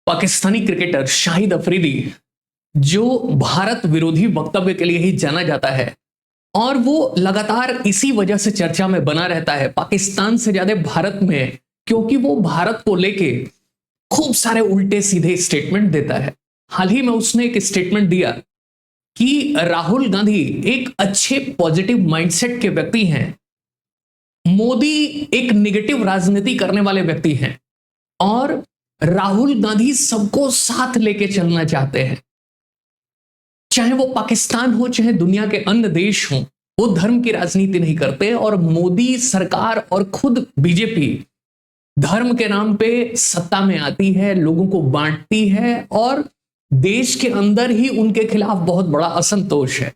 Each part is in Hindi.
पाकिस्तानी क्रिकेटर शाहिद अफरीदी, जो भारत विरोधी वक्तव्य के लिए ही जाना जाता है और वो लगातार इसी वजह से चर्चा में बना रहता है पाकिस्तान से ज्यादा भारत में, क्योंकि वो भारत को लेके खूब सारे उल्टे सीधे स्टेटमेंट देता है। हाल ही में उसने एक स्टेटमेंट दिया कि राहुल गांधी एक अच्छे पॉजिटिव माइंडसेट के व्यक्ति हैं, मोदी एक निगेटिव राजनीति करने वाले व्यक्ति हैं और राहुल गांधी सबको साथ लेके चलना चाहते हैं, चाहे वो पाकिस्तान हो चाहे दुनिया के अन्य देश हों। वो धर्म की राजनीति नहीं करते और मोदी सरकार और खुद बीजेपी धर्म के नाम पे सत्ता में आती है, लोगों को बांटती है और देश के अंदर ही उनके खिलाफ बहुत बड़ा असंतोष है।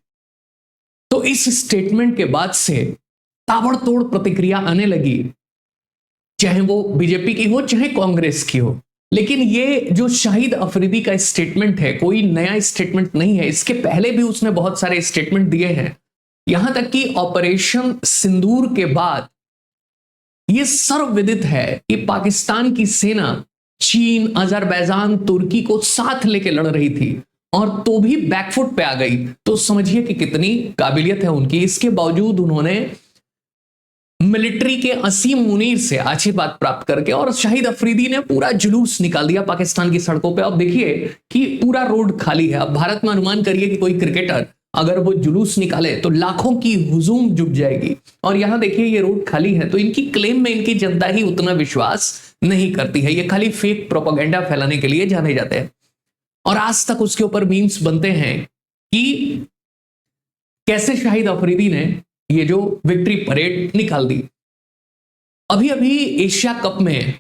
तो इस स्टेटमेंट के बाद से ताबड़तोड़ प्रतिक्रिया आने लगी, चाहे वो बीजेपी की हो चाहे कांग्रेस की हो। लेकिन ये जो शाहिद अफरीदी का स्टेटमेंट है कोई नया स्टेटमेंट नहीं है, इसके पहले भी उसने बहुत सारे स्टेटमेंट दिए हैं। यहां तक कि ऑपरेशन सिंदूर के बाद यह सर्वविदित है कि पाकिस्तान की सेना चीन, अजरबैजान, तुर्की को साथ लेके लड़ रही थी और तो भी बैकफुट पे आ गई। तो समझिए कि कितनी काबिलियत है उनकी। इसके बावजूद उन्होंने मिलिट्री के असीम मुनीर से आशीर्वाद प्राप्त करके और शाहिद अफरीदी ने पूरा जुलूस निकाल दिया पाकिस्तान की सड़कों पे। अब देखिए कि पूरा रोड खाली है। अब भारत में अनुमान करिए कि कोई क्रिकेटर अगर वो जुलूस निकाले तो लाखों की हुजूम जुट जाएगी। और यहां देखिए ये रोड खाली है, तो इनकी क्लेम में इनकी जनता ही उतना विश्वास नहीं करती है। ये खाली फेक प्रोपेगेंडा फैलाने के लिए जाने जाते हैं और आज तक उसके ऊपर मीम्स बनते हैं कि कैसे शाहिद अफरीदी ने ये जो विक्ट्री परेड निकाल दी। अभी अभी एशिया कप में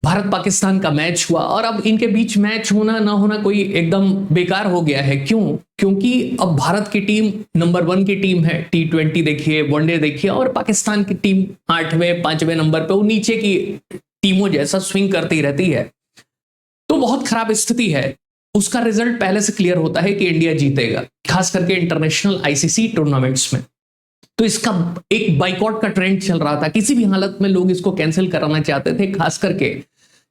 भारत पाकिस्तान का मैच हुआ और अब इनके बीच मैच होना ना होना कोई एकदम बेकार हो गया है। क्यों? क्योंकि अब भारत की टीम नंबर 1 की टीम है, T20 देखिए, वनडे देखिए, और पाकिस्तान की टीम 8वें 5वें नंबर पे वो नीचे की टीमों जैसा स्विंग करती रहती है। तो बहुत खराब स्थिति है। उसका रिजल्ट पहले से क्लियर होता है कि इंडिया जीतेगा, खास करके इंटरनेशनल ICC टूर्नामेंट्स में। तो इसका एक बाइकआउट का ट्रेंड चल रहा था, किसी भी हालत में लोग इसको कैंसिल कराना चाहते थे। खास करके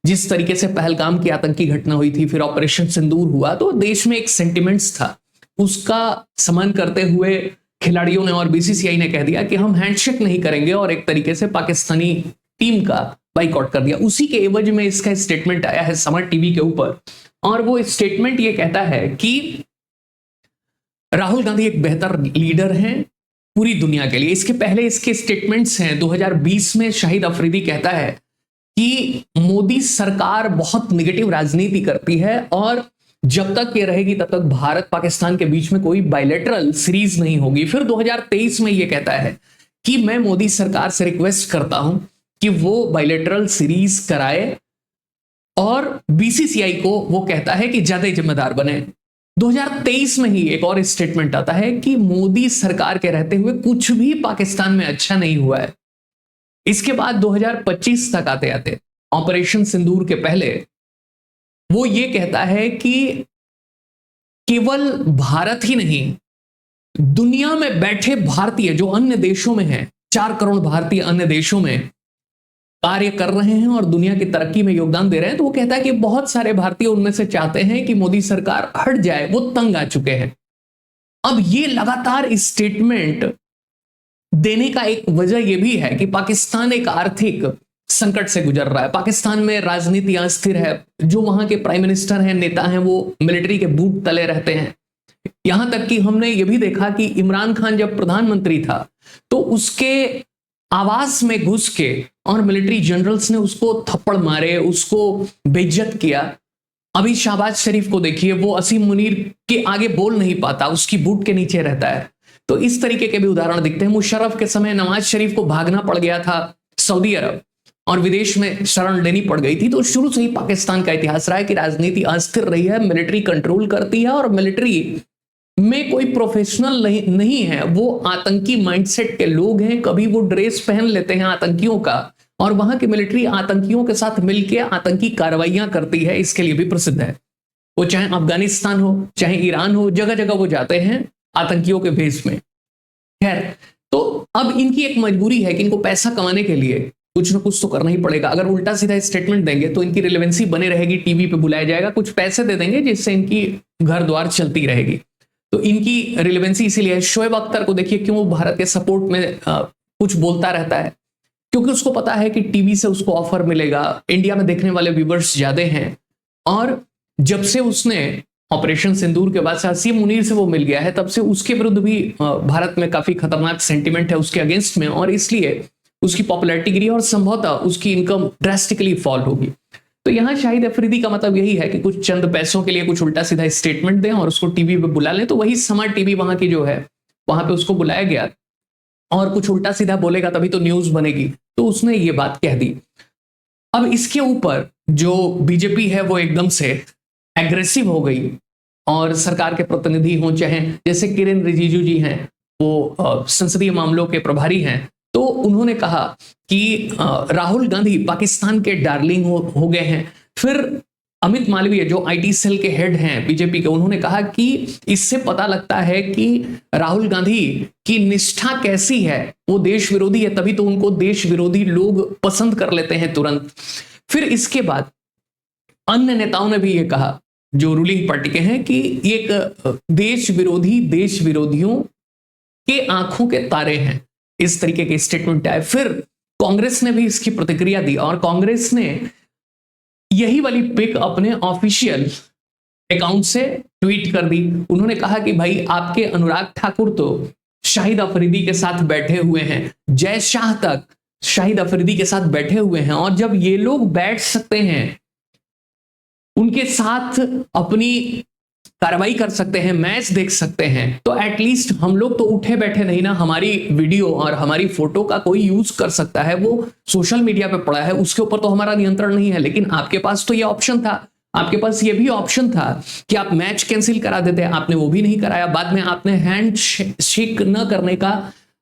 जिस तरीके से पहलगाम की आतंकी घटना हुई थी, फिर ऑपरेशन सिंदूर हुआ, तो देश में एक सेंटिमेंट्स था, उसका समन करते हुए खिलाड़ियों ने और BCCI ने कह दिया कि हम हैंडशेक नहीं करेंगे और एक तरीके से पाकिस्तानी टीम का बाइकआउट कर दिया। उसी के एवज में इसका स्टेटमेंट आया है समर टीवी के ऊपर और वो स्टेटमेंट ये कहता है कि राहुल गांधी एक बेहतर लीडर हैं पूरी दुनिया के लिए। इसके पहले इसके स्टेटमेंट्स हैं 2020 में शाहिद अफरीदी कहता है कि मोदी सरकार बहुत निगेटिव राजनीति करती है और जब तक ये रहेगी तब तक भारत पाकिस्तान के बीच में कोई बायलैटरल सीरीज नहीं होगी। फिर 2023 में ये कहता है कि मैं मोदी सरकार से रिक्वेस्ट करता हूं कि वो बायलैटरल सीरीज कराए और BCCI को वो कहता है कि ज्यादा जिम्मेदार बने। 2023 में ही एक और स्टेटमेंट आता है कि मोदी सरकार के रहते हुए कुछ भी पाकिस्तान में अच्छा नहीं हुआ है। इसके बाद 2025 तक आते आते ऑपरेशन सिंदूर के पहले वो ये कहता है कि केवल भारत ही नहीं, दुनिया में बैठे भारतीय जो अन्य देशों में हैं, 4 करोड़ भारतीय अन्य देशों में कार्य कर रहे हैं और दुनिया की तरक्की में योगदान दे रहे हैं, तो वो कहता है कि बहुत सारे भारतीय उनमें से चाहते हैं कि मोदी सरकार हट जाए, वो तंग आ चुके हैं। अब ये लगातार स्टेटमेंट देने का एक वजह यह भी है कि पाकिस्तान एक आर्थिक संकट से गुजर रहा है। पाकिस्तान में राजनीति अस्थिर है, जो वहां के प्राइम मिनिस्टर हैं, नेता हैं, वो मिलिट्री के बूट तले रहते हैं। यहां तक कि हमने यह भी देखा कि इमरान खान जब प्रधानमंत्री था तो उसके आवास में घुस के और मिलिट्री जनरल्स ने उसको थप्पड़ मारे, उसको बेइज्जत किया। अभी शहबाज शरीफ को देखिए, वो असीम मुनीर के आगे बोल नहीं पाता, उसकी बूट के नीचे रहता है। तो इस तरीके के भी उदाहरण दिखते हैं। मुशर्रफ के समय नवाज शरीफ को भागना पड़ गया था सऊदी अरब और विदेश में शरण लेनी पड़ गई थी। तो शुरू से ही पाकिस्तान का इतिहास रहा है कि राजनीति अस्थिर रही है, मिलिट्री कंट्रोल करती है और मिलिट्री में कोई प्रोफेशनल नहीं है, वो आतंकी माइंडसेट के लोग हैं। कभी वो ड्रेस पहन लेते हैं आतंकियों का और वहां की मिलिट्री आतंकियों के साथ मिलकर आतंकी कार्रवाइयां करती है, इसके लिए भी प्रसिद्ध है। वो चाहे अफगानिस्तान हो चाहे ईरान हो, जगह जगह वो जाते हैं आतंकियों के भेष में। खैर, तो अब इनकी एक मजबूरी है कि इनको पैसा कमाने के लिए कुछ ना कुछ तो करना ही पड़ेगा। अगर उल्टा सीधा स्टेटमेंट देंगे तो इनकी रिलेवेंसी बनी रहेगी, टीवी पे बुलाया जाएगा, कुछ पैसे दे देंगे जिससे इनकी घर द्वार चलती रहेगी, तो इनकी रिलेवेंसी इसीलिए है। शोएब अख्तर को देखिए क्यों भारत के सपोर्ट में कुछ बोलता रहता है, क्योंकि उसको पता है कि टीवी से उसको ऑफर मिलेगा, इंडिया में देखने वाले व्यूवर्स ज्यादा हैं, और जब से उसने ऑपरेशन सिंदूर के बाद से आसिम मुनीर से वो मिल गया है, तब से उसके विरुद्ध भी भारत में काफी खतरनाक सेंटिमेंट है उसके अगेंस्ट में, और इसलिए उसकी पॉपुलैरिटी गिरी और संभवतः उसकी इनकम ड्रास्टिकली फॉल होगी। तो यहां शाहिद अफरीदी का मतलब यही है कि कुछ चंद पैसों के लिए कुछ उल्टा सीधा स्टेटमेंट दें और उसको टीवी पे बुला लें। तो वही समा टीवी वहां की जो है, वहां पे उसको बुलाया गया और कुछ उल्टा सीधा बोलेगा तभी तो न्यूज बनेगी, तो उसने ये बात कह दी। अब इसके ऊपर जो बीजेपी है वो एकदम से एग्रेसिव हो गई, और सरकार के प्रतिनिधि हों, चाहे जैसे किरेन रिजिजू जी हैं, वो संसदीय मामलों के प्रभारी हैं, तो उन्होंने कहा कि राहुल गांधी पाकिस्तान के डार्लिंग हो गए हैं। फिर अमित मालवीय जो आईटी सेल के हेड हैं बीजेपी के, उन्होंने कहा कि इससे पता लगता है कि राहुल गांधी की निष्ठा कैसी है, वो देश विरोधी है, तभी तो उनको देश विरोधी लोग पसंद कर लेते हैं तुरंत। फिर इसके बाद अन्य नेताओं ने भी ये कहा जो रूलिंग पार्टी के हैं कि एक देश विरोधियों के आंखों के तारे हैं, इस तरीके के स्टेटमेंट आए। फिर कांग्रेस ने भी इसकी प्रतिक्रिया दी और कांग्रेस ने यही वाली पिक अपने ऑफिशियल अकाउंट से ट्वीट कर दी। उन्होंने कहा कि भाई आपके अनुराग ठाकुर तो शाहिद अफरीदी के साथ बैठे हुए हैं, जय शाह तक शाहिद अफरीदी के साथ बैठे हुए हैं, और जब ये लोग बैठ सकते हैं, उनके साथ अपनी कार्रवाई कर सकते हैं, मैच देख सकते हैं, तो एटलीस्ट हम लोग तो उठे बैठे नहीं ना, हमारी वीडियो और हमारी फोटो का कोई यूज कर सकता है, वो सोशल मीडिया पे पड़ा है, उसके ऊपर तो हमारा नियंत्रण नहीं है। लेकिन आपके पास तो ये ऑप्शन था, आपके पास ये भी ऑप्शन था कि आप मैच कैंसिल करा देते, आपने वो भी नहीं कराया। बाद में आपने हैंड शेक न करने का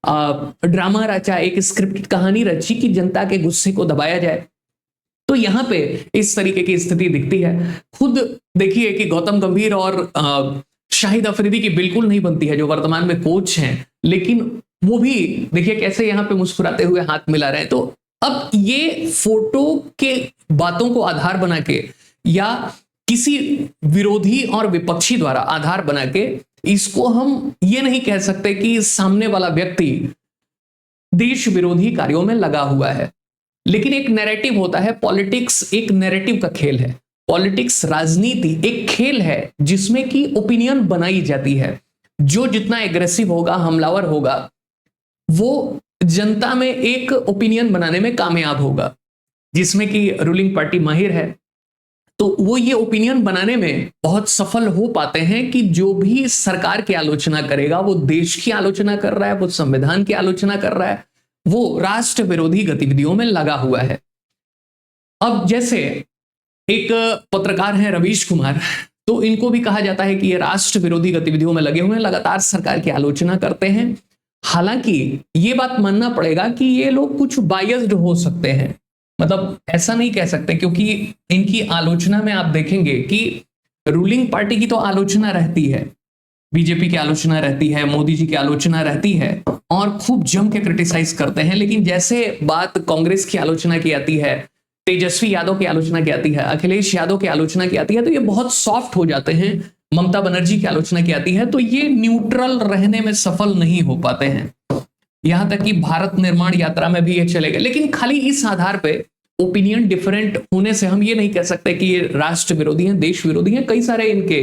ड्रामा रचा, एक स्क्रिप्टेड कहानी रची कि जनता के गुस्से को दबाया जाए। तो यहां पे इस तरीके की स्थिति दिखती है। खुद देखिए कि गौतम गंभीर और शाहिद अफरीदी की बिल्कुल नहीं बनती है, जो वर्तमान में कोच हैं, लेकिन वो भी देखिए कैसे यहां पे मुस्कुराते हुए हाथ मिला रहे हैं। तो अब ये फोटो के बातों को आधार बना के या किसी विरोधी और विपक्षी द्वारा आधार बना के, इसको हम ये नहीं कह सकते कि सामने वाला व्यक्ति देश विरोधी कार्यों में लगा हुआ है। लेकिन एक नैरेटिव होता है, पॉलिटिक्स एक नैरेटिव का खेल है, पॉलिटिक्स राजनीति एक खेल है जिसमें कि ओपिनियन बनाई जाती है। जो जितना एग्रेसिव होगा, हमलावर होगा, वो जनता में एक ओपिनियन बनाने में कामयाब होगा, जिसमें कि रूलिंग पार्टी माहिर है। तो वो ये ओपिनियन बनाने में बहुत सफल हो पाते हैं कि जो भी सरकार की आलोचना करेगा, वो देश की आलोचना कर रहा है, वो संविधान की आलोचना कर रहा है, वो राष्ट्र विरोधी गतिविधियों में लगा हुआ है। अब जैसे एक पत्रकार हैं रवीश कुमार, तो इनको भी कहा जाता है कि ये राष्ट्र विरोधी गतिविधियों में लगे हुए हैं, लगातार सरकार की आलोचना करते हैं। हालांकि ये बात मानना पड़ेगा कि ये लोग कुछ बायस्ड हो सकते हैं, मतलब ऐसा नहीं कह सकते, क्योंकि इनकी आलोचना में आप देखेंगे कि रूलिंग पार्टी की तो आलोचना रहती है, बीजेपी की आलोचना रहती है, मोदी जी की आलोचना रहती है और खूब जम के क्रिटिसाइज करते हैं। लेकिन जैसे बात कांग्रेस की आलोचना की आती है, तेजस्वी यादव की आलोचना की आती है, अखिलेश यादव की आलोचना की आती है, तो ये बहुत सॉफ्ट हो जाते हैं। ममता बनर्जी की आलोचना की आती है तो ये न्यूट्रल रहने में सफल नहीं हो पाते हैं। यहां तक कि भारत निर्माण यात्रा में भी ये चले गए। लेकिन खाली इस आधार पे ओपिनियन डिफरेंट होने से हम ये नहीं कह सकते कि ये राष्ट्र विरोधी हैं, देश विरोधी हैं। कई सारे इनके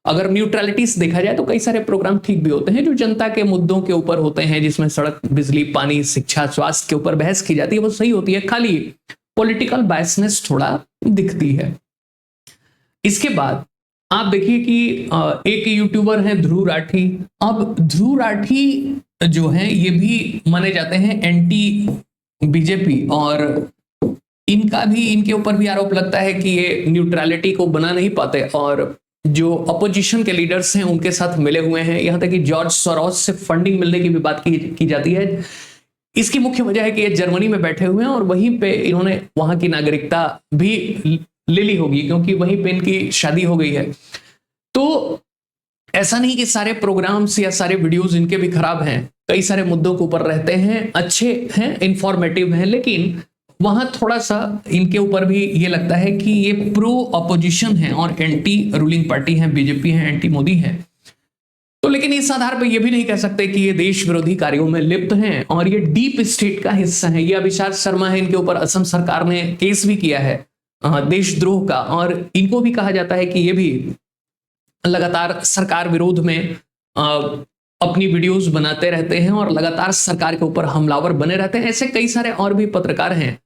अगर न्यूट्रलिटीज देखा जाए तो कई सारे प्रोग्राम ठीक भी होते हैं जो जनता के मुद्दों के ऊपर होते हैं, जिसमें सड़क, बिजली, पानी, शिक्षा, स्वास्थ्य के ऊपर बहस की जाती है, वो सही होती है। खाली पॉलिटिकल बायसनेस थोड़ा दिखती है। इसके बाद आप देखिए कि एक यूट्यूबर है ध्रुव राठी। अब ध्रुव राठी जो है ये भी माने जाते हैं एंटी बीजेपी, और इनका भी, इनके ऊपर भी आरोप लगता है कि ये न्यूट्रलिटी को बना नहीं पाते और जो अपोजिशन के लीडर्स हैं उनके साथ मिले हुए हैं। यहां तक कि जॉर्ज सोरोस से फंडिंग मिलने की भी बात की जाती है। इसकी मुख्य वजह है कि ये जर्मनी में बैठे हुए हैं और वहीं पे इन्होंने वहां की नागरिकता भी ले ली होगी, क्योंकि वहीं पे इनकी शादी हो गई है। तो ऐसा नहीं कि सारे प्रोग्राम्स या सारे वीडियोस इनके भी खराब हैं, कई सारे मुद्दों के ऊपर रहते हैं, अच्छे हैं, इंफॉर्मेटिव हैं, लेकिन वहां थोड़ा सा इनके ऊपर भी ये लगता है कि ये प्रो अपोजिशन है और एंटी रूलिंग पार्टी है, बीजेपी है, एंटी मोदी है। तो लेकिन इस आधार पर ये भी नहीं कह सकते कि ये देश विरोधी कार्यों में लिप्त हैं और ये डीप स्टेट का हिस्सा है। ये अभिषेक शर्मा है, इनके ऊपर असम सरकार ने केस भी किया है देशद्रोह का, और इनको भी कहा जाता है कि ये भी लगातार सरकार विरोध में अपनी वीडियोस बनाते रहते हैं और लगातार सरकार के ऊपर हमलावर बने रहते हैं। ऐसे कई सारे और भी पत्रकार हैं,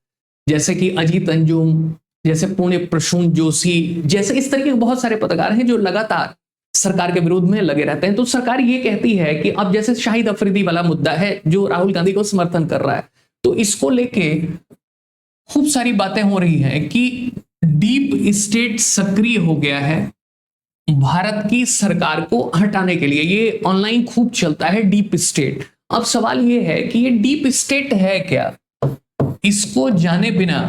जैसे कि अजीत अंजुम, जैसे पुण्य प्रसून जोशी, जैसे इस तरीके के बहुत सारे पत्रकार हैं जो लगातार सरकार के विरोध में लगे रहते हैं। तो सरकार ये कहती है कि अब जैसे शाहिद अफरीदी वाला मुद्दा है जो राहुल गांधी को समर्थन कर रहा है, तो इसको लेके खूब सारी बातें हो रही हैं कि डीप स्टेट सक्रिय हो गया है भारत की सरकार को हटाने के लिए। ये ऑनलाइन खूब चलता है डीप स्टेट। अब सवाल ये है कि ये डीप स्टेट है क्या? इसको जाने बिना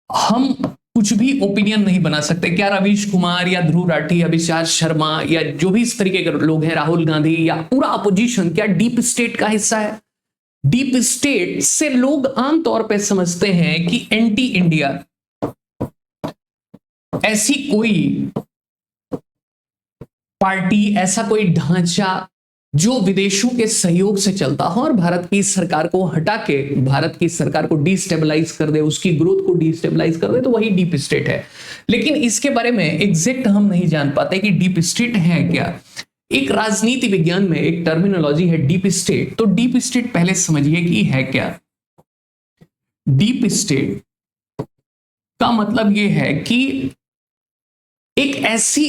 हम कुछ भी ओपिनियन नहीं बना सकते। क्या रवीश कुमार या ध्रुव राठी, अभिषेक शर्मा या जो भी इस तरीके के लोग हैं, राहुल गांधी या पूरा अपोजिशन, क्या डीप स्टेट का हिस्सा है? डीप स्टेट से लोग आमतौर पर समझते हैं कि एंटी इंडिया, ऐसी कोई पार्टी, ऐसा कोई ढांचा जो विदेशों के सहयोग से चलता हो और भारत की सरकार को हटा के भारत की सरकार को डिस्टेबलाइज कर दे, उसकी ग्रोथ को डिस्टेबलाइज कर दे, तो वही डीप स्टेट है। लेकिन इसके बारे में एग्जैक्ट हम नहीं जान पाते कि डीप स्टेट है क्या। एक राजनीति विज्ञान में एक टर्मिनोलॉजी है डीप स्टेट। तो डीप स्टेट पहले समझिए कि है क्या। डीप स्टेट का मतलब यह है कि एक ऐसी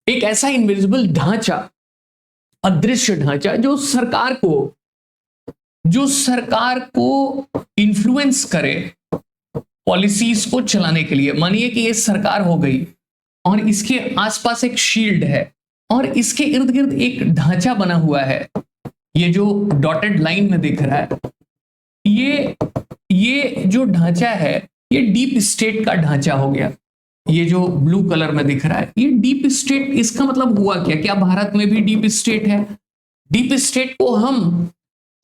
एक ऐसा इनविजिबल ढांचा, अदृश्य ढांचा जो सरकार को इन्फ्लुएंस करे पॉलिसीज को चलाने के लिए। मानिए कि ये सरकार हो गई और इसके आसपास एक शील्ड है और इसके इर्द गिर्द एक ढांचा बना हुआ है। ये जो डॉटेड लाइन में दिख रहा है, ये जो ढांचा है ये डीप स्टेट का ढांचा हो गया। ये जो ब्लू कलर में दिख रहा है ये डीप स्टेट। इसका मतलब हुआ क्या? क्या भारत में भी डीप स्टेट है? डीप स्टेट को हम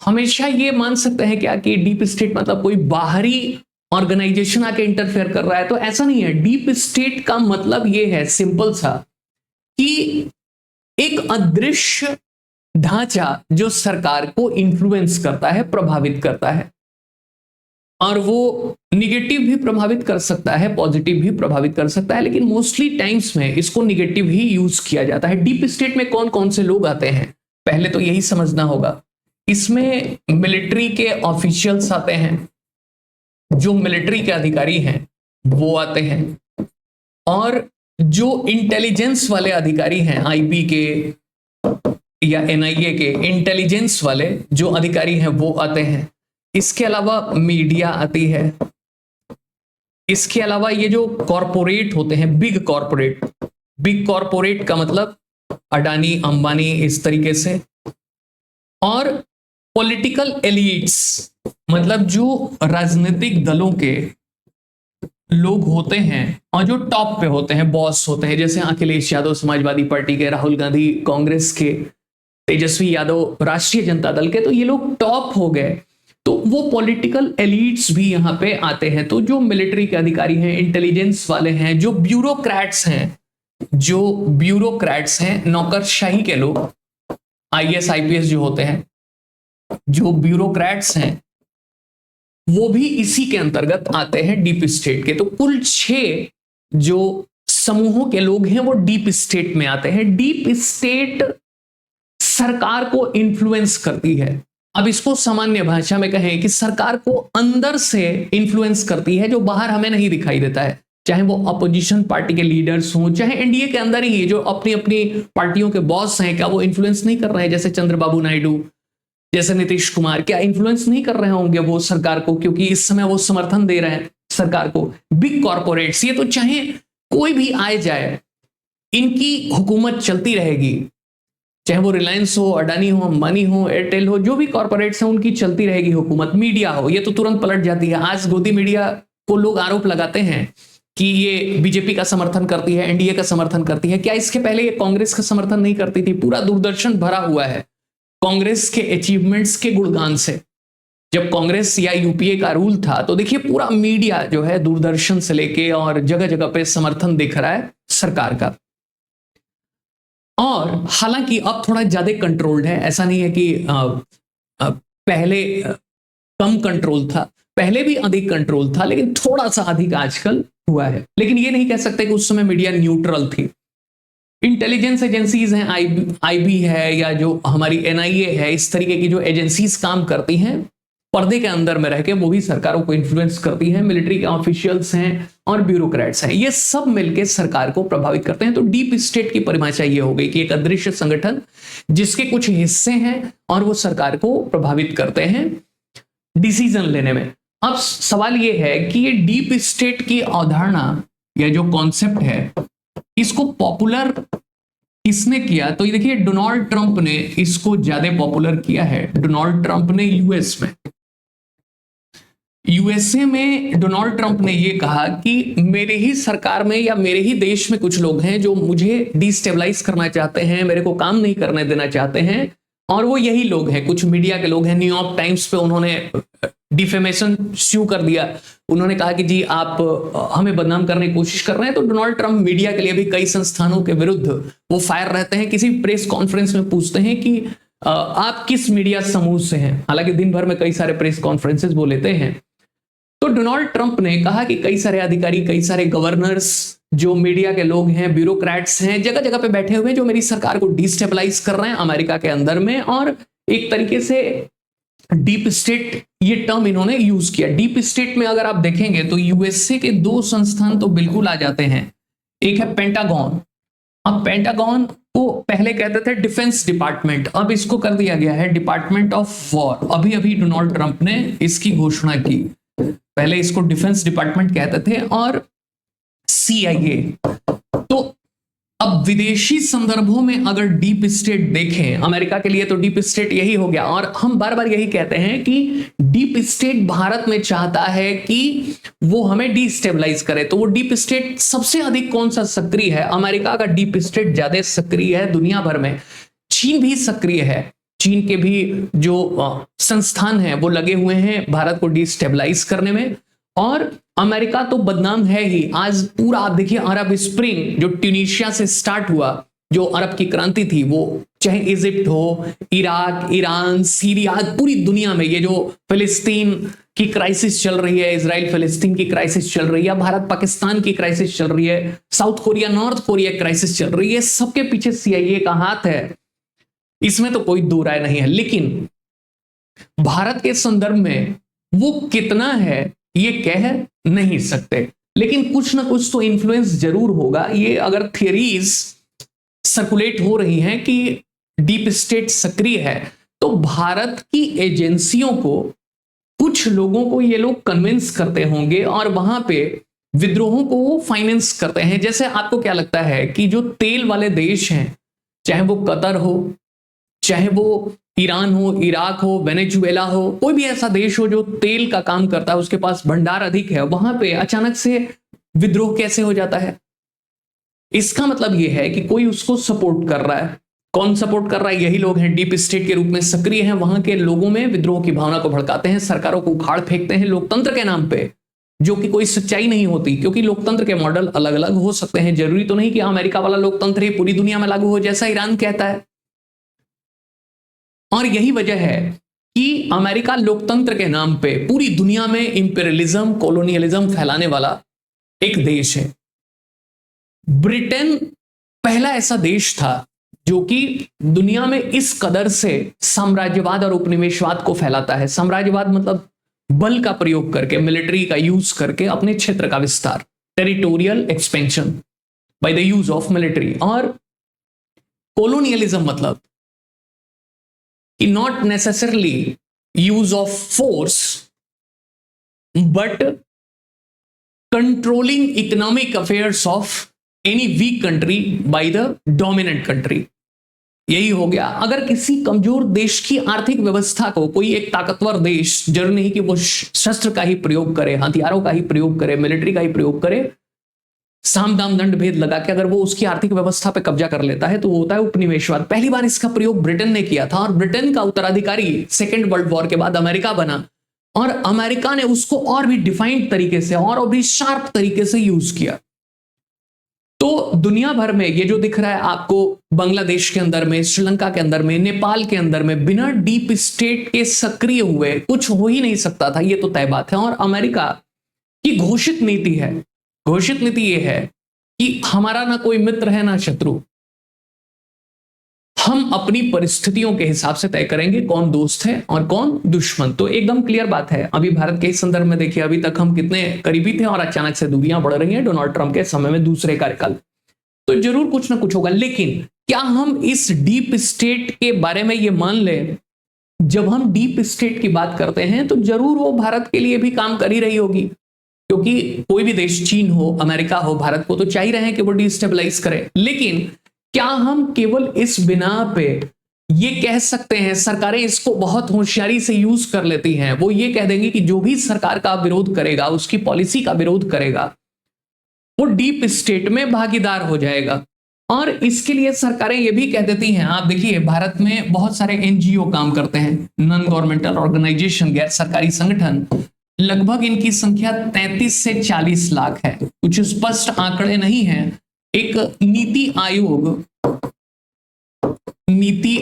हमेशा ये मान सकते हैं क्या कि डीप स्टेट मतलब कोई बाहरी ऑर्गेनाइजेशन आके इंटरफेयर कर रहा है? तो ऐसा नहीं है। डीप स्टेट का मतलब ये है सिंपल सा कि एक अदृश्य ढांचा जो सरकार को इन्फ्लुएंस करता है, प्रभावित करता है, और वो निगेटिव भी प्रभावित कर सकता है, पॉजिटिव भी प्रभावित कर सकता है, लेकिन मोस्टली टाइम्स में इसको निगेटिव ही यूज किया जाता है। डीप स्टेट में कौन कौन से लोग आते हैं पहले तो यही समझना होगा। इसमें मिलिट्री के ऑफिशियल्स आते हैं, जो मिलिट्री के अधिकारी हैं वो आते हैं, और जो इंटेलिजेंस वाले अधिकारी हैं, आईबी के या एनआईए के इंटेलिजेंस वाले जो अधिकारी हैं वो आते हैं। इसके अलावा मीडिया आती है। इसके अलावा ये जो कॉरपोरेट होते हैं, बिग कॉरपोरेट का मतलब अडानी, अंबानी, इस तरीके से, और पॉलिटिकल एलिट्स मतलब जो राजनीतिक दलों के लोग होते हैं और जो टॉप पे होते हैं, बॉस होते हैं, जैसे अखिलेश यादव समाजवादी पार्टी के, राहुल गांधी कांग्रेस के, तेजस्वी यादव राष्ट्रीय जनता दल के, तो ये लोग टॉप हो गए। तो वो पॉलिटिकल एलिट्स भी यहां पे आते हैं। तो जो मिलिट्री के अधिकारी हैं, इंटेलिजेंस वाले हैं, जो ब्यूरोक्रेट्स हैं, नौकरशाही के लोग, आईएएस आईपीएस जो होते हैं, जो ब्यूरोक्रेट्स हैं, वो भी इसी के अंतर्गत आते हैं डीप स्टेट के। तो कुल 6 जो समूहों के लोग हैं वो डीप स्टेट में आते हैं। डीप स्टेट सरकार को इन्फ्लुएंस करती है। अब इसको सामान्य भाषा में कहें कि सरकार को अंदर से इन्फ्लुएंस करती है, जो बाहर हमें नहीं दिखाई देता है। चाहे वो अपोजिशन पार्टी के लीडर्स हों, चाहे एनडीए के अंदर ही जो अपनी अपनी पार्टियों के बॉस हैं, क्या वो इन्फ्लुएंस नहीं कर रहे हैं? जैसे चंद्रबाबू नायडू, जैसे नीतीश कुमार, क्या इन्फ्लुएंस नहीं कर रहे होंगे वो सरकार को? क्योंकि इस समय वो समर्थन दे रहे हैं सरकार को। बिग कॉर्पोरेट्स, ये तो चाहे कोई भी आए जाए, इनकी हुकूमत चलती रहेगी। चाहे वो रिलायंस हो, अडानी हो, अंबानी हो, एयरटेल हो, जो भी कॉर्पोरेट्स हैं उनकी चलती रहेगी हुकूमत। मीडिया हो, ये तो तुरंत पलट जाती है। आज गोदी मीडिया को लोग आरोप लगाते हैं कि ये बीजेपी का समर्थन करती है, एनडीए का समर्थन करती है। क्या इसके पहले ये कांग्रेस का समर्थन नहीं करती थी? पूरा दूरदर्शन भरा हुआ है कांग्रेस के अचीवमेंट्स के गुणगान से। जब कांग्रेस या यूपीए का रूल था तो देखिए पूरा मीडिया जो है दूरदर्शन से लेके और जगह जगह पे समर्थन दिख रहा है सरकार का। और हालांकि अब थोड़ा ज्यादा कंट्रोल्ड है, ऐसा नहीं है कि पहले कम कंट्रोल था, पहले भी अधिक कंट्रोल था, लेकिन थोड़ा सा अधिक आजकल हुआ है। लेकिन ये नहीं कह सकते कि उस समय मीडिया न्यूट्रल थी। इंटेलिजेंस एजेंसीज हैं, आईबी है या जो हमारी एनआईए है, इस तरीके की जो एजेंसीज काम करती हैं पर्दे के अंदर में रह के, वो भी सरकारों को इन्फ्लुएंस करती हैं। मिलिट्री के ऑफिशियल्स हैं और ब्यूरोक्रेट्स हैं, ये सब मिलकर सरकार को प्रभावित करते हैं। तो डीप स्टेट की परिभाषा ये हो गई कि एक अदृश्य संगठन जिसके कुछ हिस्से हैं और वो सरकार को प्रभावित करते हैं डिसीजन लेने में। अब सवाल ये है कि ये डीप स्टेट की अवधारणा या जो कॉन्सेप्ट है, इसको पॉपुलर किसने किया? तो ये देखिए डोनाल्ड ट्रंप ने इसको ज्यादा पॉपुलर किया है। डोनाल्ड ट्रंप ने यूएसए में डोनाल्ड ट्रंप ने ये कहा कि मेरे ही सरकार में या मेरे ही देश में कुछ लोग हैं जो मुझे डिस्टेबलाइज करना चाहते हैं, मेरे को काम नहीं करने देना चाहते हैं, और वो यही लोग हैं, कुछ मीडिया के लोग हैं। न्यूयॉर्क टाइम्स पे उन्होंने डिफेमेशन स्यू कर दिया। उन्होंने कहा कि जी आप हमें बदनाम करने की कोशिश कर रहे हैं। तो डोनाल्ड ट्रंप मीडिया के लिए भी कई संस्थानों के विरुद्ध वो फायर रहते हैं। किसी प्रेस कॉन्फ्रेंस में पूछते हैं कि आप किस मीडिया समूह से हैं, हालांकि दिन भर में कई सारे प्रेस कॉन्फ्रेंसेस वो लेते हैं। तो डोनाल्ड ट्रंप ने कहा कि कई सारे अधिकारी, कई सारे गवर्नर्स, जो मीडिया के लोग हैं, ब्यूरोक्रेट्स हैं, जगह जगह पे बैठे हुए जो मेरी सरकार को डिस्टेबलाइज कर रहे हैं अमेरिका के अंदर में। और एक तरीके से डीप स्टेट ये टर्म इन्होंने यूज किया। डीप स्टेट में अगर आप देखेंगे तो यूएसए के दो संस्थान तो बिल्कुल आ जाते हैं। एक है पेंटागन। अब पेंटागन को पहले कहते थे डिफेंस डिपार्टमेंट, अब इसको कर दिया गया है डिपार्टमेंट ऑफ वॉर। अभी अभी डोनाल्ड ट्रंप ने इसकी घोषणा की। पहले इसको डिफेंस डिपार्टमेंट कहते थे। और सीआईए। तो अब विदेशी संदर्भों में अगर डीप स्टेट देखें अमेरिका के लिए, तो डीप स्टेट यही हो गया। और हम बार बार यही कहते हैं कि डीप स्टेट भारत में चाहता है कि वो हमें डिस्टेबलाइज करे। तो वो डीप स्टेट सबसे अधिक कौन सा सक्रिय है? अमेरिका का डीप स्टेट ज्यादा सक्रिय है दुनिया भर में। चीन भी सक्रिय है। चीन के भी जो संस्थान हैं वो लगे हुए हैं भारत को डिस्टेबलाइज करने में। और अमेरिका तो बदनाम है ही। आज पूरा आप देखिए अरब स्प्रिंग जो ट्यूनीशिया से स्टार्ट हुआ, जो अरब की क्रांति थी, वो चाहे इजिप्ट हो, इराक, ईरान, सीरिया, पूरी दुनिया में ये जो फिलिस्तीन की क्राइसिस चल रही है, इजराइल फिलिस्तीन की क्राइसिस चल रही है, भारत पाकिस्तान की क्राइसिस चल रही है, south Korea north Korea crisis चल रही है, सबके पीछे सीआईए का हाथ है, इसमें तो कोई दो राय नहीं है। लेकिन भारत के संदर्भ में वो कितना है ये कह नहीं सकते, लेकिन कुछ ना कुछ तो इन्फ्लुएंस जरूर होगा। ये अगर थियरीज सर्कुलेट हो रही हैं कि डीप स्टेट सक्रिय है, तो भारत की एजेंसियों को, कुछ लोगों को ये लोग कन्विंस करते होंगे और वहां पे विद्रोहों को वो फाइनेंस करते हैं। जैसे आपको क्या लगता है कि जो तेल वाले देश हैं, चाहे वो कतर हो, चाहे वो ईरान हो, इराक हो, वेनेजुएला हो, कोई भी ऐसा देश हो जो तेल का काम करता है, उसके पास भंडार अधिक है, वहां पे अचानक से विद्रोह कैसे हो जाता है? इसका मतलब यह है कि कोई उसको सपोर्ट कर रहा है। कौन सपोर्ट कर रहा है? यही लोग हैं, डीप स्टेट के रूप में सक्रिय हैं, वहां के लोगों में विद्रोह की भावना को भड़काते हैं, सरकारों को उखाड़ फेंकते हैं लोकतंत्र के नाम पे, जो कि कोई सच्चाई नहीं होती। क्योंकि लोकतंत्र के मॉडल अलग अलग हो सकते हैं, जरूरी तो नहीं कि अमेरिका वाला लोकतंत्र ही पूरी दुनिया में लागू हो, जैसा ईरान कहता है। और यही वजह है कि अमेरिका लोकतंत्र के नाम पे पूरी दुनिया में इंपीरियलिज्म, कॉलोनियलिज्म फैलाने वाला एक देश है। ब्रिटेन पहला ऐसा देश था जो कि दुनिया में इस कदर से साम्राज्यवाद और उपनिवेशवाद को फैलाता है। साम्राज्यवाद मतलब बल का प्रयोग करके, मिलिट्री का यूज करके अपने क्षेत्र का विस्तार, territorial expansion by the use of military. और कॉलोनियलिज्म मतलब not necessarily use of force but controlling economic affairs of any weak country by the dominant country। यही हो गया। अगर किसी कमजोर देश की आर्थिक व्यवस्था को कोई एक ताकतवर देश, जरूरी नहीं कि वो शस्त्र का ही प्रयोग करे, हथियारों का ही प्रयोग करे, मिलिट्री का ही प्रयोग करे, साम दाम दंड भेद लगा के अगर वो उसकी आर्थिक व्यवस्था पे कब्जा कर लेता है, तो वो होता है उपनिवेशवाद। पहली बार इसका प्रयोग ब्रिटेन ने किया था और ब्रिटेन का उत्तराधिकारी सेकेंड वर्ल्ड वॉर के बाद अमेरिका बना। और अमेरिका ने उसको और भी डिफाइंड तरीके से और भी शार्प तरीके से यूज किया। तो दुनिया भर में ये जो दिख रहा है आपको, बांग्लादेश के अंदर में, श्रीलंका के अंदर में, नेपाल के अंदर में, बिना डीप स्टेट के सक्रिय हुए कुछ हो ही नहीं सकता था, ये तो तय बात है। और अमेरिका की घोषित नीति है, घोषित नीति ये है कि हमारा ना कोई मित्र है ना शत्रु, हम अपनी परिस्थितियों के हिसाब से तय करेंगे कौन दोस्त है और कौन दुश्मन। तो एकदम क्लियर बात है। अभी भारत के इस संदर्भ में देखिए, अभी तक हम कितने करीबी थे और अचानक से दूरियां बढ़ रही हैं डोनाल्ड ट्रंप के समय में, दूसरे कार्यकाल। तो जरूर कुछ ना कुछ होगा, लेकिन क्या हम इस डीप स्टेट के बारे में ये मान लें, जब हम डीप स्टेट की बात करते हैं तो जरूर वो भारत के लिए भी काम कर ही रही होगी, क्योंकि कोई भी देश, चीन हो, अमेरिका हो, भारत को तो चाह रहे हैं कि वो डिस्टेबलाइज करे। लेकिन क्या हम केवल इस बिना पे ये कह सकते हैं, सरकारें इसको बहुत होशियारी से यूज कर लेती हैं, वो ये कह देंगे कि जो भी सरकार का विरोध करेगा, उसकी पॉलिसी का विरोध करेगा, वो डीप स्टेट में भागीदार हो जाएगा। और इसके लिए सरकारें ये भी कह देती हैं, आप देखिए भारत में बहुत सारे एनजीओ काम करते हैं, नॉन गवर्नमेंटल ऑर्गेनाइजेशन, गैर सरकारी संगठन, लगभग इनकी संख्या 33 से 40 लाख है। कुछ स्पष्ट आंकड़े नहीं है। एक नीति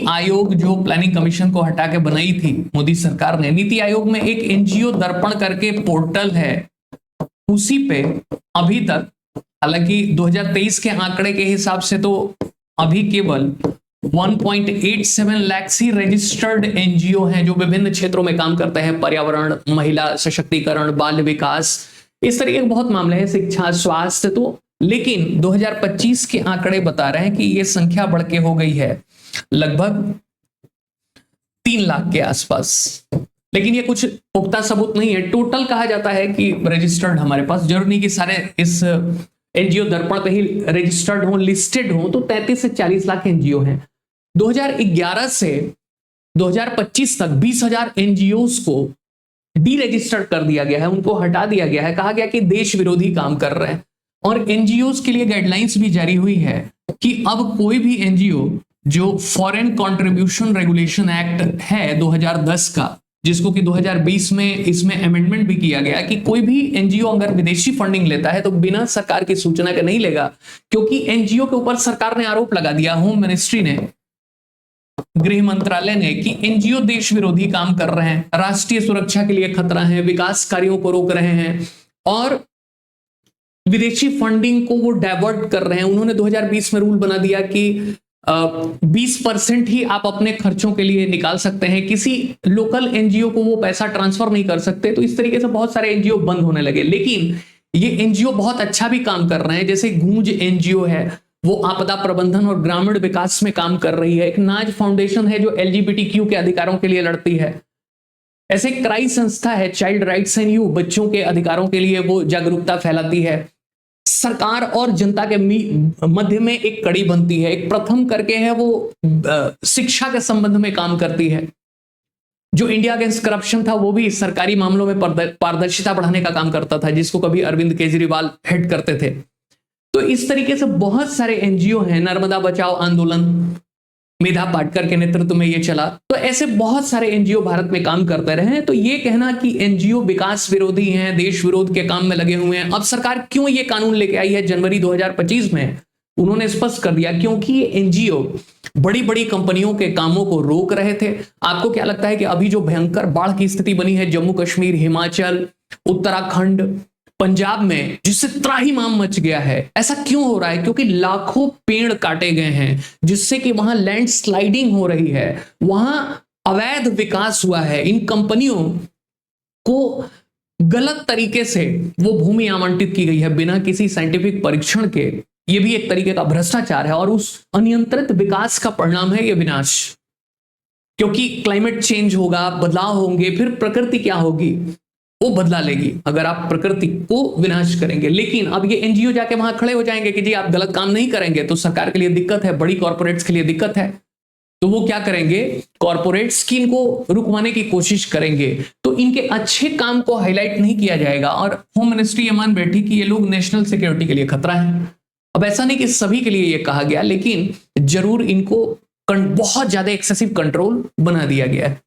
आयोग जो प्लानिंग कमीशन को हटा के बनाई थी मोदी सरकार ने, नीति आयोग में एक एनजीओ दर्पण करके पोर्टल है, उसी पे अभी तक, हालांकि 2023 के आंकड़े के हिसाब से तो अभी केवल 1.87 लाख ही रजिस्टर्ड एनजीओ हैं जो विभिन्न क्षेत्रों में काम करते हैं, पर्यावरण, महिला सशक्तिकरण, बाल विकास, इस तरीके के बहुत मामले हैं, शिक्षा, स्वास्थ्य। तो लेकिन 2025 के आंकड़े बता रहे हैं कि यह संख्या बढ़ के हो गई है लगभग 3 लाख के आसपास। लेकिन ये कुछ पुख्ता सबूत नहीं है। टोटल कहा जाता है कि रजिस्टर्ड हमारे पास, जरूर नहीं कि सारे इस एनजीओ दर्पण पे ही रजिस्टर्ड हो, लिस्टेड हो, तो 33 से 40 लाख एनजीओ हैं। 2011 से 2025 तक 20,000 एनजीओस को डीरजिस्टर्ड कर दिया गया है, उनको हटा दिया गया है, कहा गया कि देश विरोधी काम कर रहे हैं। और एनजीओस के लिए गाइडलाइंस भी जारी हुई है कि अब कोई भी एनजीओ जो फॉरेन कंट्रीब्यूशन रेगुलेशन एक्ट है 2010 का, जिसको कि 2020 में इसमें अमेंडमेंट भी किया गया कि कोई भी एनजीओ अगर विदेशी फंडिंग लेता है तो बिना सरकार की सूचना के नहीं लेगा, क्योंकि एनजीओ के ऊपर सरकार ने आरोप लगा दिया, होम मिनिस्ट्री ने, गृह मंत्रालय ने, कि एनजीओ देश विरोधी काम कर रहे हैं, राष्ट्रीय सुरक्षा के लिए खतरा है, विकास कार्यों को रोक रहे हैं और विदेशी फंडिंग को वो डाइवर्ट कर रहे हैं। उन्होंने 2020 में रूल बना दिया कि 20% ही आप अपने खर्चों के लिए निकाल सकते हैं, किसी लोकल एनजीओ को वो पैसा ट्रांसफर नहीं कर सकते। तो इस तरीके से बहुत सारे एनजीओ बंद होने लगे। लेकिन ये एनजीओ बहुत अच्छा भी काम कर रहे हैं, जैसे गूंज एनजीओ है, वो आपदा प्रबंधन और ग्रामीण विकास में काम कर रही है। एक नाज फाउंडेशन है जो एलजीबीटीक्यू के अधिकारों के लिए लड़ती है। ऐसे क्राई संस्था है चाइल्ड राइट्स एंड यू, बच्चों के अधिकारों के लिए वो जागरूकता फैलाती है। सरकार और जनता के मध्य में एक कड़ी बनती है। एक प्रथम करके है, वो शिक्षा के संबंध में काम करती है। जो इंडिया अगेंस्ट करप्शन था वो भी सरकारी मामलों में पारदर्शिता बढ़ाने का काम करता था, जिसको कभी अरविंद केजरीवाल हेड करते थे। तो इस तरीके से बहुत सारे एनजीओ हैं। नर्मदा बचाओ आंदोलन मेधा पाटकर के नेतृत्व में ये चला। तो ऐसे बहुत सारे एनजीओ भारत में काम करते रहे हैं। तो ये कहना कि एनजीओ विकास विरोधी हैं, देश विरोध के काम में लगे हुए हैं, अब सरकार क्यों ये कानून लेके आई है जनवरी 2025 में, उन्होंने स्पष्ट कर दिया, क्योंकि ये एनजीओ बड़ी बड़ी कंपनियों के कामों को रोक रहे थे। आपको क्या लगता है कि अभी जो भयंकर बाढ़ की स्थिति बनी है जम्मू कश्मीर, हिमाचल, उत्तराखंड, पंजाब में, जिससे त्राहिमाम मच गया है, ऐसा क्यों हो रहा है? क्योंकि लाखों पेड़ काटे गए हैं, जिससे कि वहां लैंड स्लाइडिंग हो रही है, वहां अवैध विकास हुआ है। इन कंपनियों को गलत तरीके से वो भूमि आवंटित की गई है बिना किसी साइंटिफिक परीक्षण के। ये भी एक तरीके का भ्रष्टाचार है और उस अनियंत्रित विकास का परिणाम है ये विनाश। क्योंकि क्लाइमेट चेंज होगा, बदलाव होंगे, फिर प्रकृति क्या होगी, वो बदला लेगी अगर आप प्रकृति को विनाश करेंगे। लेकिन अब ये एनजीओ जाके वहां खड़े हो जाएंगे कि जी आप गलत काम नहीं करेंगे तो सरकार के लिए दिक्कत है, बड़ी कॉर्पोरेट्स के लिए दिक्कत है। तो वो क्या करेंगे, कॉर्पोरेट्स की इनको रुकवाने की कोशिश करेंगे। तो इनके अच्छे काम को हाईलाइट नहीं किया जाएगा और होम मिनिस्ट्री ये मान बैठी कि ये लोग नेशनल सिक्योरिटी के लिए खतरा है। अब ऐसा नहीं कि सभी के लिए ये कहा गया, लेकिन जरूर इनको बहुत ज्यादा एक्सेसिव कंट्रोल बना दिया गया है।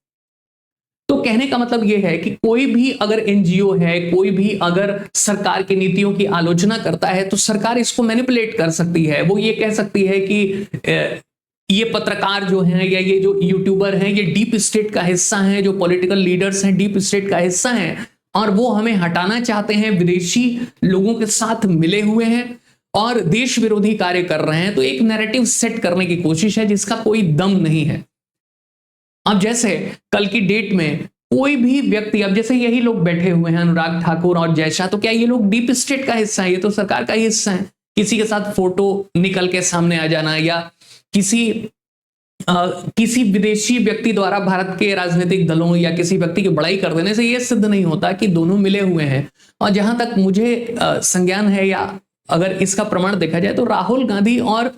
तो कहने का मतलब यह है कि कोई भी अगर एनजीओ है, कोई भी अगर सरकार की नीतियों की आलोचना करता है तो सरकार इसको मैनिपुलेट कर सकती है। वो ये कह सकती है कि ये पत्रकार जो हैं या ये जो यूट्यूबर हैं ये डीप स्टेट का हिस्सा हैं, जो पॉलिटिकल लीडर्स हैं डीप स्टेट का हिस्सा हैं और वो हमें हटाना चाहते हैं, विदेशी लोगों के साथ मिले हुए हैं और देश विरोधी कार्य कर रहे हैं। तो एक नैरेटिव सेट करने की कोशिश है जिसका कोई दम नहीं है। अब जैसे कल की डेट में कोई भी व्यक्ति, अब जैसे यही लोग बैठे हुए हैं अनुराग ठाकुर और जय शाह, तो क्या ये लोग डीप स्टेट का हिस्सा है? ये तो सरकार का ही हिस्सा है। किसी के साथ फोटो निकल के सामने आ जाना या किसी विदेशी व्यक्ति द्वारा भारत के राजनीतिक दलों या किसी व्यक्ति की बड़ाई कर देने से यह सिद्ध नहीं होता कि दोनों मिले हुए हैं। और जहां तक मुझे संज्ञान है या अगर इसका प्रमाण देखा जाए तो राहुल गांधी और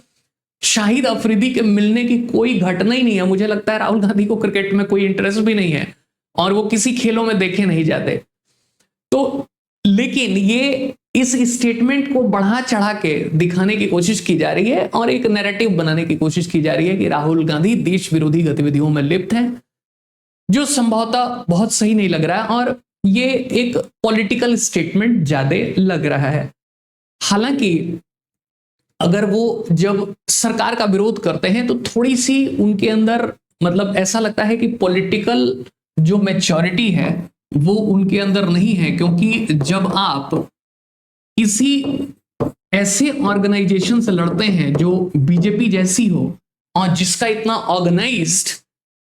शाहिद अफरीदी के मिलने की कोई घटना ही नहीं है। मुझे लगता है राहुल गांधी को क्रिकेट में कोई इंटरेस्ट भी नहीं है और वो किसी खेलों में देखे नहीं जाते। तो लेकिन ये इस स्टेटमेंट को बढ़ा चढ़ा के दिखाने की कोशिश की जा रही है और एक नैरेटिव बनाने की कोशिश की जा रही है कि राहुल गांधी देश विरोधी गतिविधियों में लिप्त हैं, जो संभवतः बहुत सही नहीं लग रहा है और ये एक पॉलिटिकल स्टेटमेंट ज्यादा लग रहा है। हालांकि अगर वो जब सरकार का विरोध करते हैं तो थोड़ी सी उनके अंदर मतलब ऐसा लगता है कि पॉलिटिकल जो मैच्योरिटी है वो उनके अंदर नहीं है, क्योंकि जब आप किसी ऐसे ऑर्गेनाइजेशन से लड़ते हैं जो बीजेपी जैसी हो और जिसका इतना ऑर्गेनाइज्ड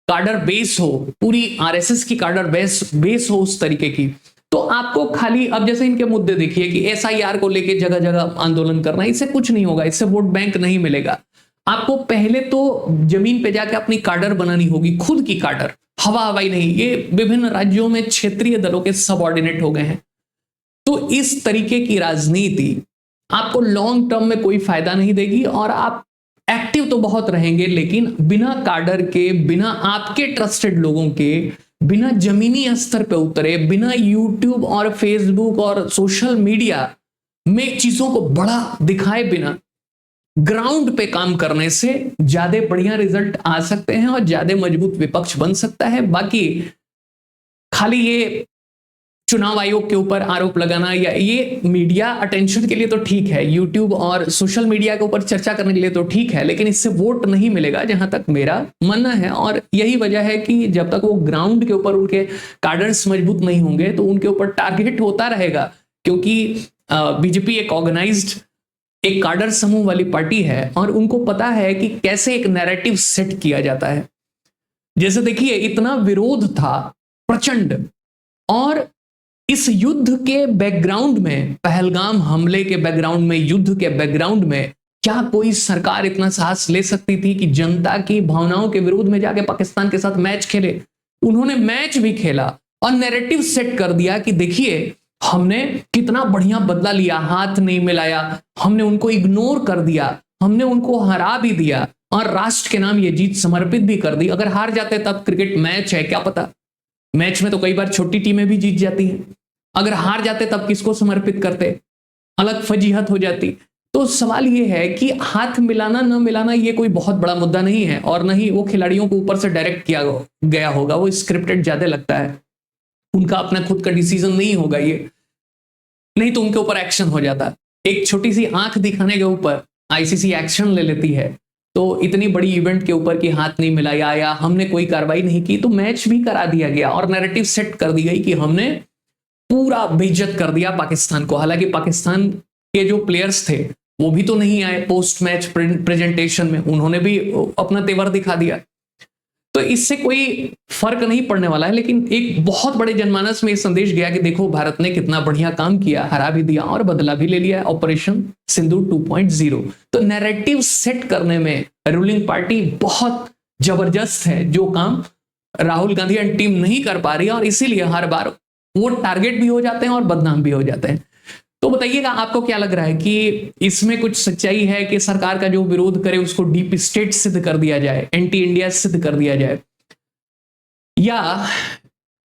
कार्डर बेस हो, पूरी आरएसएस की कार्डर बेस हो उस तरीके की, तो आपको खाली अब जैसे इनके मुद्दे देखिए कि एसआईआर को लेके जगह जगह आंदोलन करना, इससे कुछ नहीं होगा, इससे वोट बैंक नहीं मिलेगा। आपको पहले तो जमीन पे जाके अपनी कार्डर बनानी होगी, खुद की कार्डर, हवा हवाई नहीं। ये विभिन्न राज्यों में क्षेत्रीय दलों के सबऑर्डिनेट हो गए हैं। तो इस तरीके की राजनीति आपको लॉन्ग टर्म में कोई फायदा नहीं देगी और आप एक्टिव तो बहुत रहेंगे लेकिन बिना कार्डर के, बिना आपके ट्रस्टेड लोगों के, बिना जमीनी स्तर पे उतरे, बिना यूट्यूब और फेसबुक और सोशल मीडिया में चीजों को बड़ा दिखाए बिना ग्राउंड पे काम करने से ज्यादा बढ़िया रिजल्ट आ सकते हैं और ज्यादा मजबूत विपक्ष बन सकता है। बाकी खाली ये चुनाव आयोग के ऊपर आरोप लगाना या ये मीडिया अटेंशन के लिए तो ठीक है, यूट्यूब और सोशल मीडिया के ऊपर चर्चा करने के लिए तो ठीक है, लेकिन इससे वोट नहीं मिलेगा जहां तक मेरा मानना है। और यही वजह है कि जब तक वो ग्राउंड के ऊपर उनके कार्डर्स मजबूत नहीं होंगे तो उनके ऊपर टारगेट होता रहेगा, क्योंकि बीजेपी एक ऑर्गेनाइज्ड, एक कार्डर समूह वाली पार्टी है और उनको पता है कि कैसे एक नैरेटिव सेट किया जाता है। जैसे देखिए इतना विरोध था प्रचंड, और इस युद्ध के बैकग्राउंड में, पहलगाम हमले के बैकग्राउंड में, युद्ध के बैकग्राउंड में क्या कोई सरकार इतना साहस ले सकती थी कि जनता की भावनाओं के विरोध में जाके पाकिस्तान के साथ मैच खेले? उन्होंने मैच भी खेला और नैरेटिव सेट कर दिया कि देखिए हमने कितना बढ़िया बदला लिया, हाथ नहीं मिलाया, हमने उनको इग्नोर कर दिया, हमने उनको हरा भी दिया और राष्ट्र के नाम ये जीत समर्पित भी कर दी। अगर हार जाते तब क्रिकेट मैच है, क्या पता, मैच में तो कई बार छोटी टीमें भी जीत जाती हैं। अगर हार जाते तब किसको समर्पित करते, अलग फजीहत हो जाती। तो सवाल यह है कि हाथ मिलाना न मिलाना ये कोई बहुत बड़ा मुद्दा नहीं है और न ही वो खिलाड़ियों को ऊपर से डायरेक्ट किया गया होगा, वो स्क्रिप्टेड ज्यादा लगता है, उनका अपना खुद का डिसीजन नहीं होगा ये, नहीं तो उनके ऊपर एक्शन हो जाता। एक छोटी सी आंख दिखाने के ऊपर आईसीसी एक्शन ले लेती है, तो इतनी बड़ी इवेंट के ऊपर कि हाथ नहीं मिलाया या हमने कोई कार्रवाई नहीं की तो मैच भी करा दिया गया और नैरेटिव सेट कर दी गई कि हमने पूरा बेइज्जत कर दिया पाकिस्तान को। हालांकि पाकिस्तान के जो प्लेयर्स थे वो भी तो नहीं आए पोस्ट मैच प्रेजेंटेशन में, उन्होंने भी अपना तेवर दिखा दिया। तो इससे कोई फर्क नहीं पड़ने वाला है, लेकिन एक बहुत बड़े जनमानस में यह संदेश गया कि देखो भारत ने कितना बढ़िया काम किया, हरा भी दिया और बदला भी ले लिया, ऑपरेशन सिंदूर 2.0। तो नैरेटिव सेट करने में रूलिंग पार्टी बहुत जबरदस्त है, जो काम राहुल गांधी एंड टीम नहीं कर पा रही है और इसीलिए हर बार वो टारगेट भी हो जाते हैं और बदनाम भी हो जाते हैं। तो बताइएगा आपको क्या लग रहा है कि इसमें कुछ सच्चाई है कि सरकार का जो विरोध करे उसको डीप स्टेट सिद्ध कर दिया जाए, एंटी इंडिया सिद्ध कर दिया जाए, या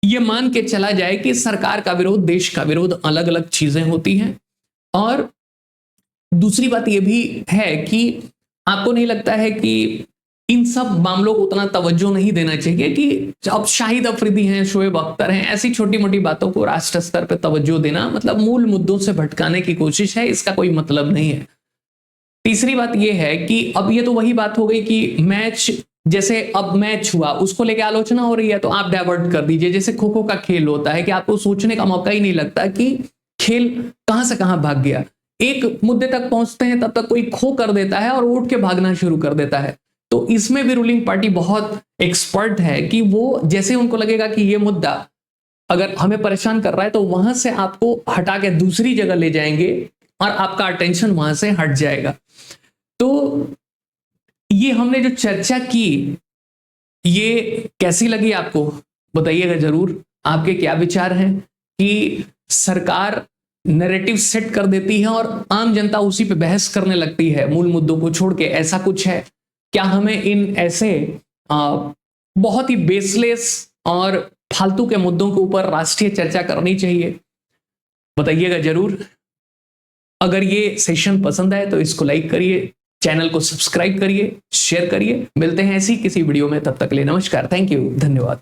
ये मान के चला जाए कि सरकार का विरोध, देश का विरोध अलग अलग चीजें होती हैं। और दूसरी बात यह भी है कि आपको नहीं लगता है कि इन सब मामलों को उतना तवज्जो नहीं देना चाहिए कि अब शाहिद अफरीदी हैं, शोएब अख्तर हैं, ऐसी छोटी मोटी बातों को राष्ट्र स्तर पर तवज्जो देना मतलब मूल मुद्दों से भटकाने की कोशिश है, इसका कोई मतलब नहीं है। तीसरी बात यह है कि अब ये तो वही बात हो गई कि मैच, जैसे अब मैच हुआ उसको लेके आलोचना हो रही है तो आप डाइवर्ट कर दीजिए। जैसे खो खो का खेल होता है कि आपको सोचने का मौका ही नहीं लगता कि खेल कहां से कहां भाग गया, एक मुद्दे तक पहुंचते हैं तब तक कोई खो कर देता है और उठ के भागना शुरू कर देता है। तो इसमें भी रूलिंग पार्टी बहुत एक्सपर्ट है कि वो जैसे उनको लगेगा कि ये मुद्दा अगर हमें परेशान कर रहा है तो वहां से आपको हटा के दूसरी जगह ले जाएंगे और आपका अटेंशन वहां से हट जाएगा। तो ये हमने जो चर्चा की, ये कैसी लगी आपको बताइएगा जरूर। आपके क्या विचार हैं कि सरकार नैरेटिव सेट कर देती है और आम जनता उसी पे बहस करने लगती है मूल मुद्दों को छोड़ के, ऐसा कुछ है क्या? हमें इन ऐसे बहुत ही बेसलेस और फालतू के मुद्दों के ऊपर राष्ट्रीय चर्चा करनी चाहिए? बताइएगा जरूर। अगर ये सेशन पसंद आए तो इसको लाइक करिए, चैनल को सब्सक्राइब करिए, शेयर करिए। मिलते हैं ऐसी किसी वीडियो में, तब तक के लिए नमस्कार, थैंक यू, धन्यवाद।